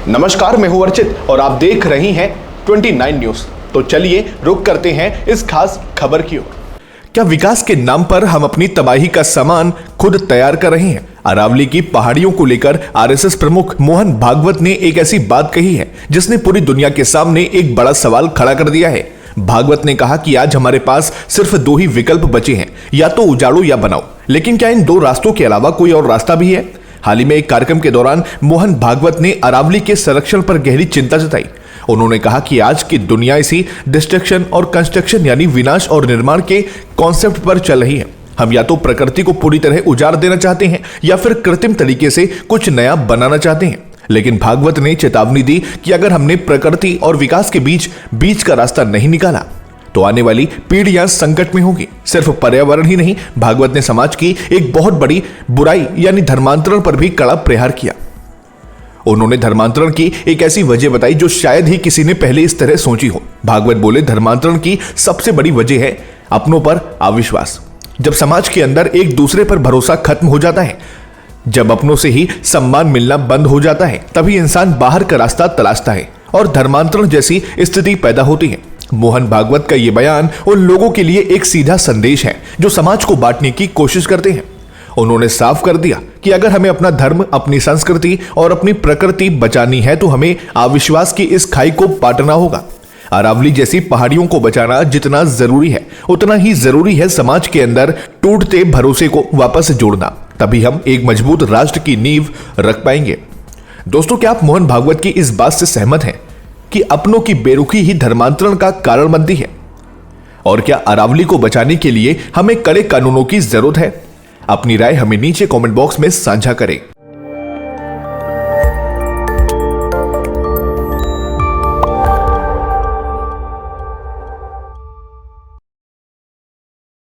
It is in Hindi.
नमस्कार, मैं हूं अर्चित और आप देख रही हैं 29 न्यूज। तो चलिए रुक करते हैं इस खास खबर की ओर। क्या विकास के नाम पर हम अपनी तबाही का सामान खुद तैयार कर रहे हैं? अरावली की पहाड़ियों को लेकर आरएसएस प्रमुख मोहन भागवत ने एक ऐसी बात कही है जिसने पूरी दुनिया के सामने एक बड़ा सवाल खड़ा कर दिया है। भागवत ने कहा कि आज हमारे पास सिर्फ दो ही विकल्प बचे हैं, या तो उजाड़ो या बनाओ। लेकिन क्या इन दो रास्तों के अलावा कोई और रास्ता भी है? हाल ही में एक कार्यक्रम के दौरान मोहन भागवत ने अरावली के संरक्षण पर गहरी चिंता जताई। उन्होंने कहा कि आज की दुनिया इसी डिस्ट्रक्शन और कंस्ट्रक्शन यानी विनाश और निर्माण के कॉन्सेप्ट पर चल रही है। हम या तो प्रकृति को पूरी तरह उजाड़ देना चाहते हैं या फिर कृत्रिम तरीके से कुछ नया बनाना चाहते हैं। लेकिन भागवत ने चेतावनी दी कि अगर हमने प्रकृति और विकास के बीच का रास्ता नहीं निकाला तो आने वाली पीढ़ियां संकट में होंगी। सिर्फ पर्यावरण ही नहीं, भागवत ने समाज की एक बहुत बड़ी बुराई यानी धर्मांतरण पर भी कड़ा प्रहार किया। उन्होंने धर्मांतरण की एक ऐसी वजह बताई जो शायद ही किसी ने पहले इस तरह सोची हो। भागवत बोले, धर्मांतरण की सबसे बड़ी वजह है अपनों पर अविश्वास। जब समाज के अंदर एक दूसरे पर भरोसा खत्म हो जाता है, जब अपनों से ही सम्मान मिलना बंद हो जाता है, तभी इंसान बाहर का रास्ता तलाशता है और धर्मांतरण जैसी स्थिति पैदा होती है। मोहन भागवत का यह बयान उन लोगों के लिए एक सीधा संदेश है जो समाज को बांटने की कोशिश करते हैं। उन्होंने साफ कर दिया कि अगर हमें अपना धर्म, अपनी संस्कृति और अपनी प्रकृति बचानी है तो हमें अविश्वास की इस खाई को पाटना होगा। अरावली जैसी पहाड़ियों को बचाना जितना जरूरी है उतना ही जरूरी है समाज के अंदर टूटते भरोसे को वापस जोड़ना। तभी हम एक मजबूत राष्ट्र की नींव रख पाएंगे। दोस्तों, क्या आप मोहन भागवत की इस बात से सहमत हैं कि अपनों की बेरुखी ही धर्मांतरण का कारण बनती है? और क्या अरावली को बचाने के लिए हमें कड़े कानूनों की जरूरत है? अपनी राय हमें नीचे कमेंट बॉक्स में साझा करें।